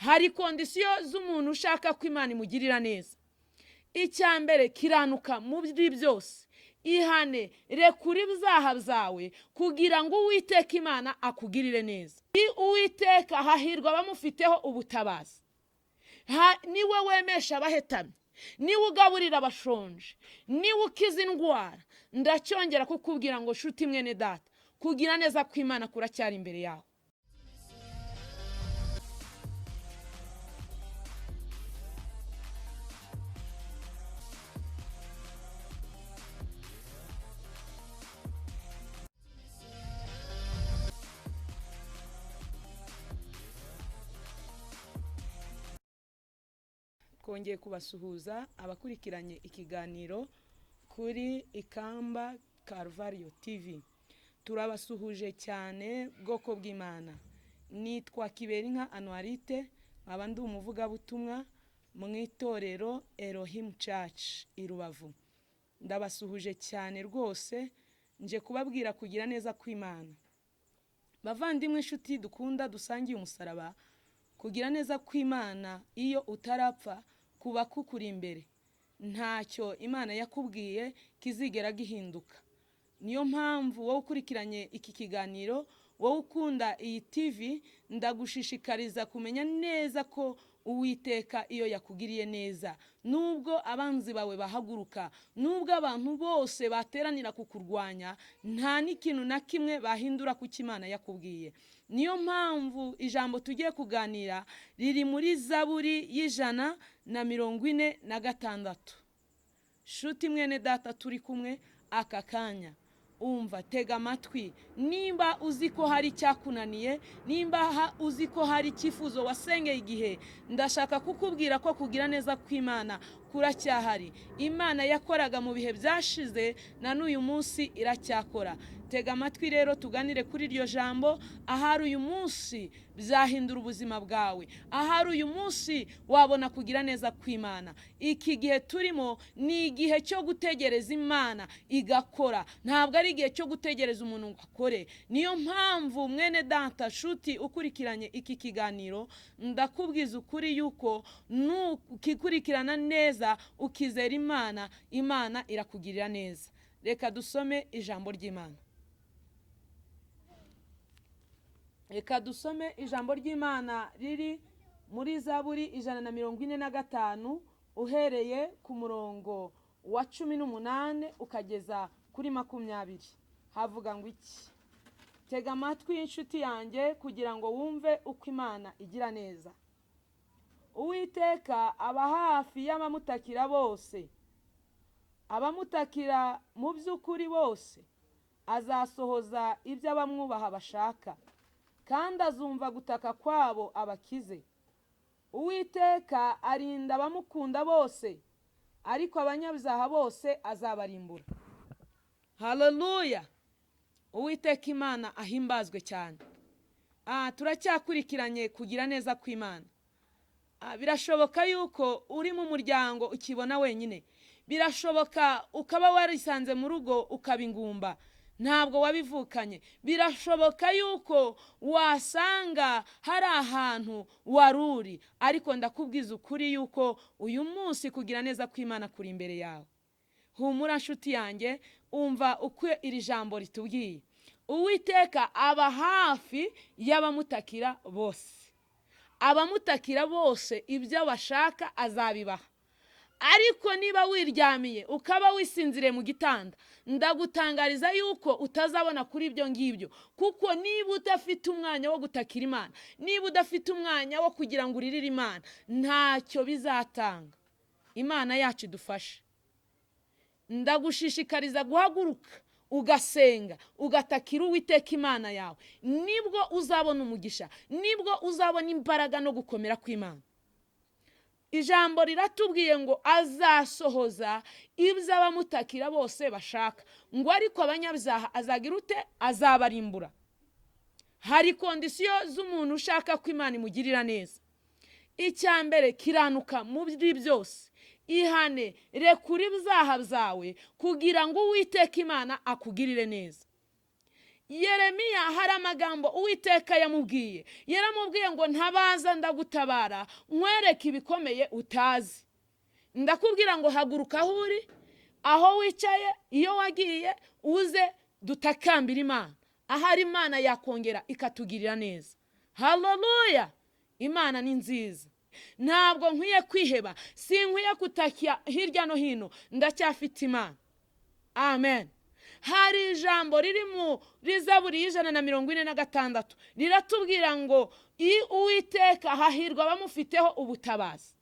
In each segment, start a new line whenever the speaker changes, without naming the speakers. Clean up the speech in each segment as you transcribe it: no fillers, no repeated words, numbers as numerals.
hari kondisiyo z'umuntu ushaka ko Imana imugirira neza. Icya mbere, kiranuka muri byose, ihane, rekura ibyaha byawe kugira ngo Uwiteka Imana akugirire neza. Uwiteka hahirwa abamufiteho ubutabazi. Niwe wemesha abahetamye, niwe ugaburira abashonje, niwe ukiza indwara. Ndacyongera kukubwira ngo nshuti mwene data, kugira neza kw'Imana kuracyari imbere yawe. Kongeye kubasuhuza abakurikiranye ikiganiro kuri Ikamba Calvario TV. Turabasuhuje cyane bwoko bw'Imana. Nitwa Kiberinka Anuarite, nkaba ndi umuvugabutumwa mu itorero Elohim Church i Rubavu. Ndabasuhuje cyane rwose, nje kubabwira kugira neza kw'Imana. Bavandimwe inshuti dukunda dusangiye umusaraba, kugira neza kw'Imana iyo utarapfa kuba kukuri imbere. Ntacyo Imana yakubwiye kizigera gihinduka. Niyo mpamvu wowe ukurikiranye iki kiganiro, wowe ukunda iyi TV, ndagushishikariza kumenya neza ko Uwiteka iyo yakugiriye neza, nubwo abanzi bawe bahaguruka, nubwo abantu bose bateranira kukurwanya, nta n'ikintu na kimwe bahindura ku Imana yakubwiye. Niyo mpamvu ijambo tugiye kuganira riri muri Zaburi y'146. Shuti mwene data turi kumwe aka kanya, umva, tega amatwi. Nimba uzi ko hari cyakunaniye, nimba uzi ko hari icyifuzo wasengeye igihe, ndashaka kukubwira ko kugira neza kw'Imana kuracyahari. Imana yakoraga mu bihe byashize na n'uyu munsi iracyakora. Tega amatwi rero tuganire kuri iryo jambo. Ahari uyu munsi byahindura ubuzima bwawe, ahari uyu munsi wabona kugira neza kw'Imana. Iki gihe turimo ni igihe cyo gutegereza Imana igakora, ntabwo ari igihe cyo gutegereza umuntu ngo akore. Niyo mpamvu mwene data shuti ukurikiranye iki kiganiro, ndakubwiza ukuri yuko nukikurikirana neza ukizera Imana, Imana irakugirira neza. Reka dusome ijambo ry'Imana. Reka dusome ijambo ry'Imana riri muri Zaburi 145 uhereye ku murongo wa 18 ukageza kuri 20. Havuga ngo iki? Tega amatwi inshuti yanjye kugira ngo wumve uko Imana igira neza. Uwiteka aba hafi y'abamutakira bose, abamutakira mu by'ukuri bose. Azasohoza ibyo abamwubaha bashaka, kandi azumva gutaka kwabo abakize. Uwiteka arinda abamukunda bose, ariko abanyabyaha bose azabarimbura. Haleluya! Uwiteka Imana ahimbazwe cyane. Turacyakurikiranye kugira neza kw'Imana. Birashoboka yuko uri mu muryango ukibona wenyine, birashoboka ukaba warisanze mu rugo ukaba ingumba, ntabwo wabivukanye. Birashoboka yuko wasanga hari ahantu waruri, ariko ndakubwiza ukuri yuko uyu munsi kugira neza kw'Imana kuri imbere yawe. Humura nshuti yanjye, umva uko iri jambo ritubwiye. Uwiteka aba hafi y'abamutakira bose. Abamutakira bose ibyo bashaka azabibaha. Ariko niba wiryamiye ukaba wisinzire mu gitanda, ndagutangariza yuko utazabona kuri ibyo ngibyo. Kuko niba udafite umwanya wo gutakira Imana, niba udafite umwanya wo kugira ngo uririre Imana, ntacyo bizatanga. Imana yacu idufashe. Ndagushishikariza guhaguruka ugasenga, ugatakira Uwiteka Imana yawe. Nibwo uzabona umugisha, nibwo uzabona imbaraga no gukomera kw'Imana. Ijambo riratubwiye ngo azasohoza ibyo abamutakira bose bashaka, ngo ariko abanyabyaha azagira ute? Azabarimbura. Hari kondisiyo z'umuntu ushaka ko Imana imugirira neza. Icya mbere, kiranuka muri byose, ihane, rekura ibyaha byawe kugira ngo Uwiteka Imana akugirire neza. Yeremiya hari amagambo Uwiteka yamubwiye. Yaramubwiye ngo ntabaza ndagutabara nkwereke ibikomeye utazi. Ndakubwira ngo haguruka aho uri, aho wicaye, iyo wagiye uze dutakambira Imana. Ahari Imana yakongera ikatugirira neza. Haleluya! Imana ni nziza. Ntabwo nkwiye kwiheba, sinkwiye kutakya hirya no hino, ndacyafite Imana. Amen. Hari ijambo riri muri Zaburi 146 riratubwira ngo Uwiteka hahirwa abamufiteho ubutabazi.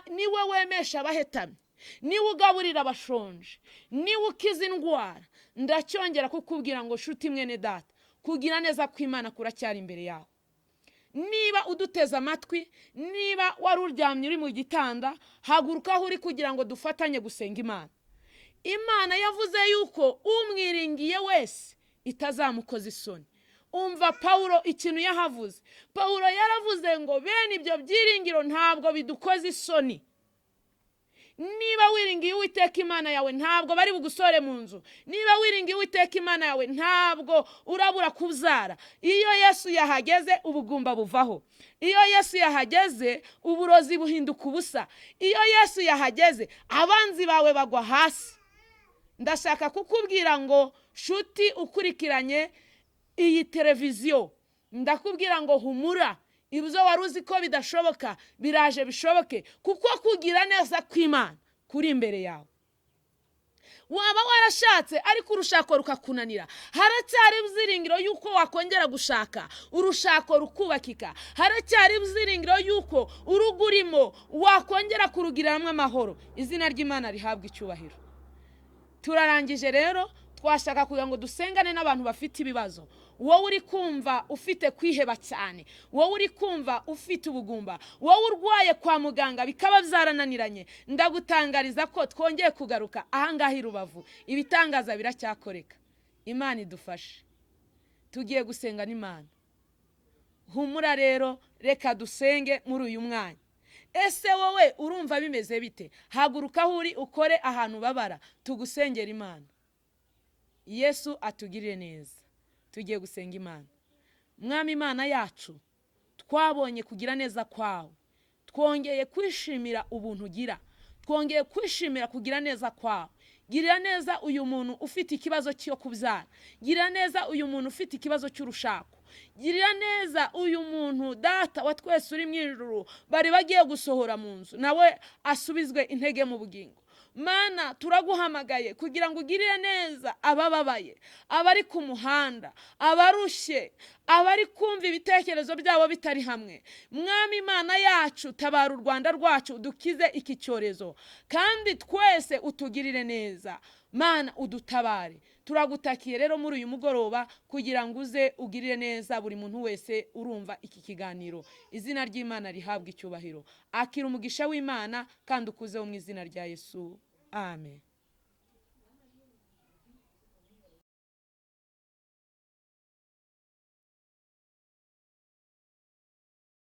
Niwe wemesha abahetamye, niwe ugaburira abashonje, niwe ukiza indwara. Ndacyongera kukubwira ngo shuti mwene data, kugira neza kw'Imana kuracyari imbere yawe. Niba uduteza amatwi, niba wari uryamye uri mu gitanda, haguruka aho uri kugira ngo dufatanye gusenga Imana. Imana yavuze yuko umwiringiye wese itazamukoza isoni. Umva Paulo ikintu yahavuze. Paulo yaravuze ngo bene ibyo byiringiro ntabwo bidukoza isoni. Niba wiringiye Uwiteka Imana yawe ntabwo bari bugusore mu nzu. Niba wiringiye Uwiteka Imana yawe ntabwo urabura kubyara. Iyo Yesu yahageze ubugumba buvaho. Iyo Yesu yahageze uburozi buhinduka ubusa. Iyo Yesu yahageze abanzi bawe bagwa hasi. Ndashaka kukubwira ngo shuti ukurikiranye iyi televiziyo, ndakubwira ngo humura. Ibyo wari uzi ko bidashoboka biraje bishoboke, kuko kugira neza kw'Imana kuri imbere yawe. Waba warashatse ariko urushako rukakunanira, haracyari ibyiringiro yuko wakongera gushaka, urushako rukubakika. Haracyari ibyiringiro yuko urugo urimo wakongera kurugiramwe amahoro. Izina ry'Imana rihabwa icyubahiro. Turarangije rero, twashaka kugira ngo dusengane n'abantu bafite ibibazo. Wowe uri kumva ufite kwiheba cyane, wowe uri kumva ufite ubugumba, wowe urwaye kwa muganga bikaba byarananiranye, ndagutangariza ko twongeye kugaruka ahangaha i Rubavu. Ibitangaza biracyakoreka. Imana idufashe. Tugiye gusenga n'Imana. Humura rero, reka dusenge muri uyu mwanya. Ese wowe urumva bimeze bite? Haguruka aho uri ukore ahantu babara, tugusengera Imana. Yesu atugirire neza. Tugiye gusenga Imana. Mwami Imana yacu, twabonye kugira neza kwawe. Twongeye kwishimira ubuntu ugira. Twongeye kwishimira kugira neza kwawe. Girira neza uyu muntu ufite ikibazo cyo kubyara. Girira neza uyu muntu ufite ikibazo cy'urushako. Girira neza uyu muntu data wa twese uri mu ijuru bari bagiye gusohora mu nzu, nawe asubizwe intege mu bugingo. Mana, turaguhamagaye kugira ngo ugirire neza abababaye, abari ku muhanda, abarushye, abari kumva ibitekerezo byabo bitari hamwe. Mwami Imana yacu, tabara u Rwanda rwacu, dukize iki cyorezo, kandi twese utugirire neza. Mana, udutabare. Turagutakiye rero muri uyu mugoroba kugira ngo uze ugirire neza buri muntu wese urumva iki kiganiro. Izina ry'Imana rihabwa icyubahiro. Akira umugisha w'Imana kandi ukuzeho mu izina rya Yesu. Amen.